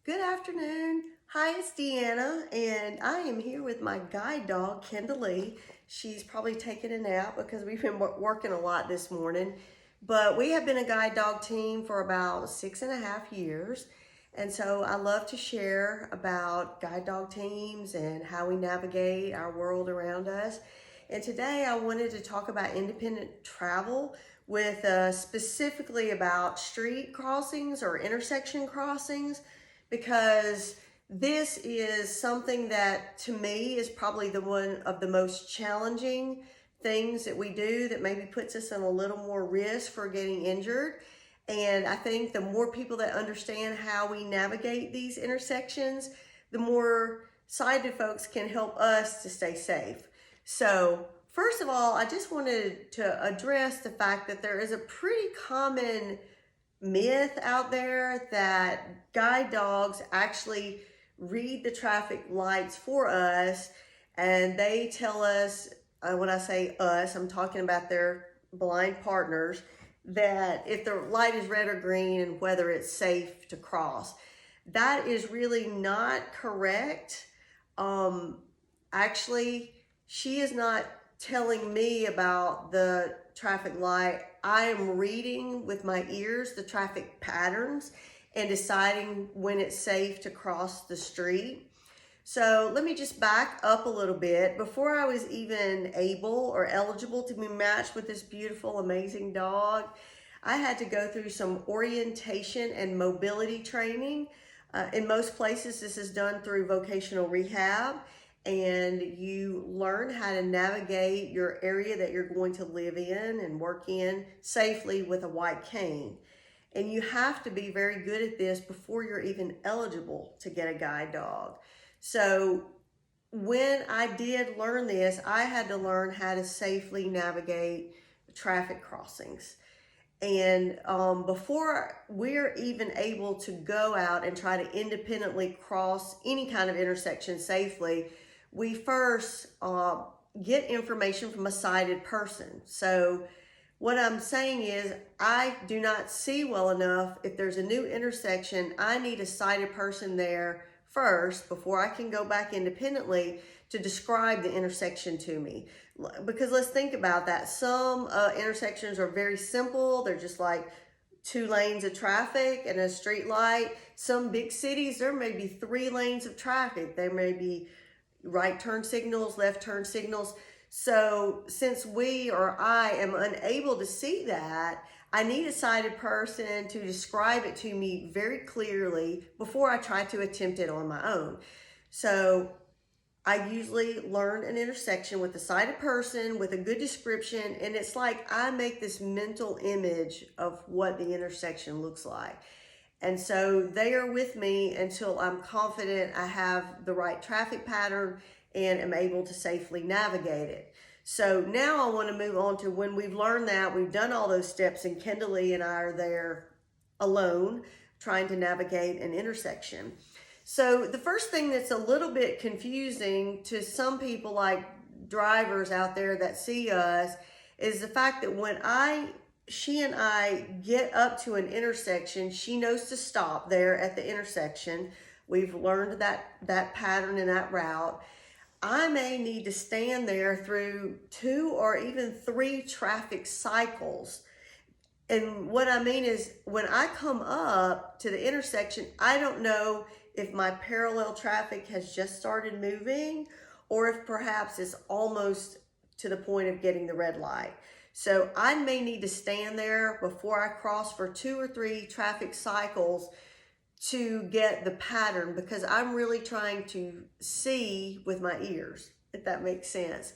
Good afternoon. Hi, it's Deanna, and I am here with my guide dog, Kendall. She's probably taking a nap because we've been working a lot this morning. But we have been a guide dog team for about 6.5 years. And so I love to share about guide dog teams and how we navigate our world around us. And today I wanted to talk about independent travel with specifically about street crossings or intersection crossings, because this is something that to me is probably the one of the most challenging things that we do, that maybe puts us in a little more risk for getting injured. And I think the more people that understand how we navigate these intersections, the more sighted folks can help us to stay safe. So first of all, I just wanted to address the fact that there is a pretty common myth out there that guide dogs actually read the traffic lights for us, and they tell us, when I say us, I'm talking about their blind partners, that if the light is red or green and whether it's safe to cross. That is really not correct. Actually, she is not telling me about the traffic light. I am reading with my ears the traffic patterns and deciding when it's safe to cross the street. So let me just back up a little bit. Before I was even able or eligible to be matched with this beautiful, amazing dog, I had to go through some orientation and mobility training. In most places, this is done through vocational rehab, and you learn how to navigate your area that you're going to live in and work in safely with a white cane. And you have to be very good at this before you're even eligible to get a guide dog. So when I did learn this, I had to learn how to safely navigate traffic crossings. And before we're even able to go out and try to independently cross any kind of intersection safely, we first get information from a sighted person. So what I'm saying is, I do not see well enough. If there's a new intersection, I need a sighted person there first before I can go back independently to describe the intersection to me. Because let's think about that. Some intersections are very simple. They're just like 2 lanes of traffic and a street light. Some big cities, there may be 3 lanes of traffic. There may be right turn signals, left turn signals. So since we or I am unable to see that, I need a sighted person to describe it to me very clearly before I try to attempt it on my own. So I usually learn an intersection with a sighted person with a good description, and it's like I make this mental image of what the intersection looks like. And so they are with me until I'm confident I have the right traffic pattern and am able to safely navigate it. So now I want to move on to when we've learned that, we've done all those steps, and Kendall and I are there alone trying to navigate an intersection. So the first thing that's a little bit confusing to some people, like drivers out there that see us, is the fact that when she and I get up to an intersection, she knows to stop there at the intersection. We've learned that pattern and that route. I may need to stand there through 2 or even 3 traffic cycles. And what I mean is, when I come up to the intersection, I don't know if my parallel traffic has just started moving or if perhaps it's almost to the point of getting the red light. So I may need to stand there before I cross for 2 or 3 traffic cycles to get the pattern, because I'm really trying to see with my ears, if that makes sense.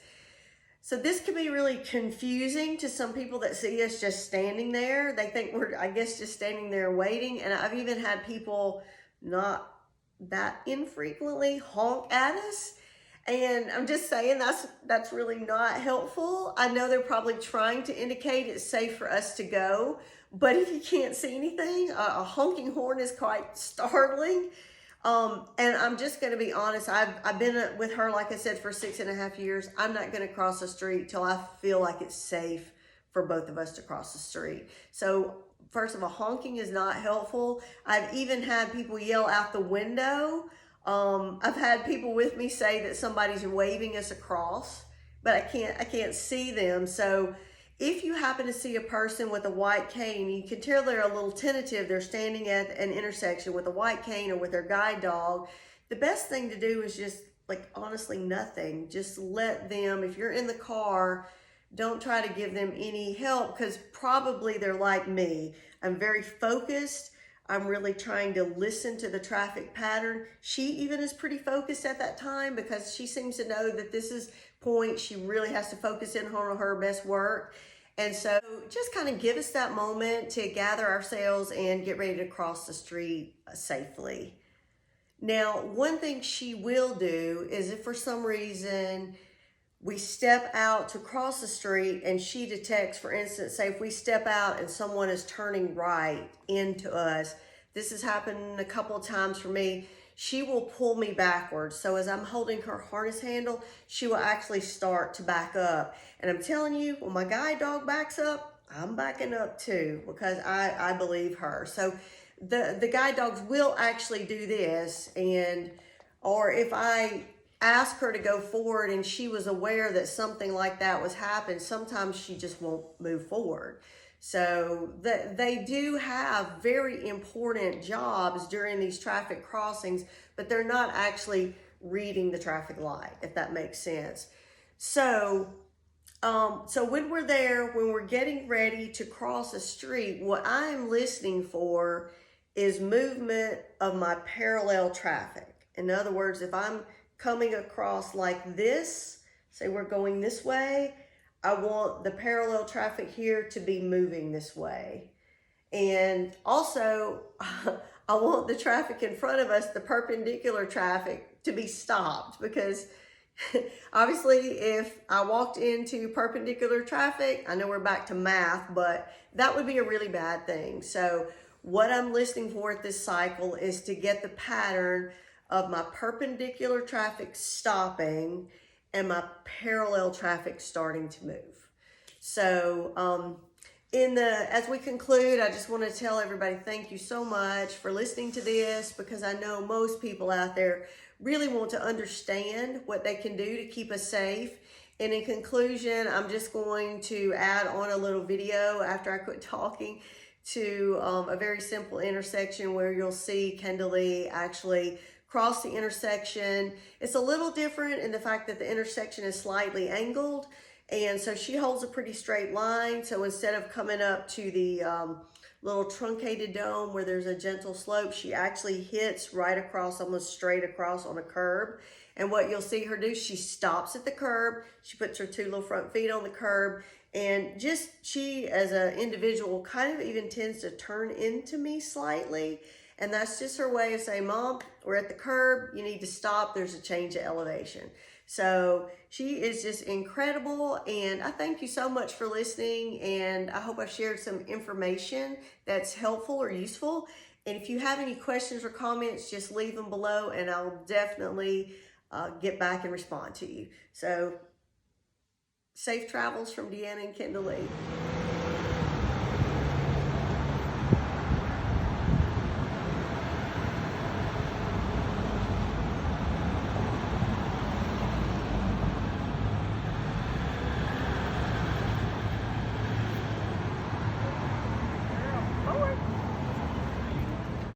So this can be really confusing to some people that see us just standing there. They think we're, I guess, just standing there waiting. And I've even had people not that infrequently honk at us. And I'm just saying that's really not helpful. I know they're probably trying to indicate it's safe for us to go, but if you can't see anything, a honking horn is quite startling. And I'm just going to be honest. I've been with her, like I said, for 6.5 years. I'm not going to cross the street till I feel like it's safe for both of us to cross the street. So first of all, honking is not helpful. I've even had people yell out the window. I've had people with me say that somebody's waving us across, but I can't see them. So if you happen to see a person with a white cane, you can tell they're a little tentative. They're standing at an intersection with a white cane or with their guide dog. The best thing to do is just, like, honestly, nothing. Just let them, if you're in the car, don't try to give them any help, because probably they're like me. I'm very focused. I'm really trying to listen to the traffic pattern. She even is pretty focused at that time, because she seems to know that this is point she really has to focus in on her best work. And so just kind of give us that moment to gather ourselves and get ready to cross the street safely. Now, one thing she will do is, if for some reason we step out to cross the street and she detects, for instance, say if we step out and someone is turning right into us, this has happened a couple of times for me, she will pull me backwards. So as I'm holding her harness handle, she will actually start to back up. And I'm telling you, when my guide dog backs up, I'm backing up too, because I believe her. So the guide dogs will actually do this, or if I ask her to go forward and she was aware that something like that was happening, sometimes she just won't move forward. So they do have very important jobs during these traffic crossings, but they're not actually reading the traffic light, if that makes sense. So when we're there, when we're getting ready to cross a street, what I'm listening for is movement of my parallel traffic. In other words, if I'm coming across like this, say we're going this way, I want the parallel traffic here to be moving this way. And also, I want the traffic in front of us, the perpendicular traffic, to be stopped, because obviously if I walked into perpendicular traffic, I know we're back to math, but that would be a really bad thing. So what I'm listening for at this cycle is to get the pattern of my perpendicular traffic stopping and my parallel traffic starting to move. So as we conclude, I just want to tell everybody thank you so much for listening to this, because I know most people out there really want to understand what they can do to keep us safe. And in conclusion, I'm just going to add on a little video after I quit talking to a very simple intersection where you'll see Kendall Lee actually cross the intersection. It's a little different in the fact that the intersection is slightly angled, and so she holds a pretty straight line. So instead of coming up to the little truncated dome where there's a gentle slope, she actually hits right across, almost straight across on a curb. And what you'll see her do, she stops at the curb, she puts her two little front feet on the curb, and just she as an individual kind of even tends to turn into me slightly. And that's just her way of saying, Mom, we're at the curb, you need to stop, there's a change of elevation. So she is just incredible, and I thank you so much for listening, and I hope I've shared some information that's helpful or useful. And if you have any questions or comments, just leave them below, and I'll definitely get back and respond to you. So safe travels from Deanna and Kendall Lee.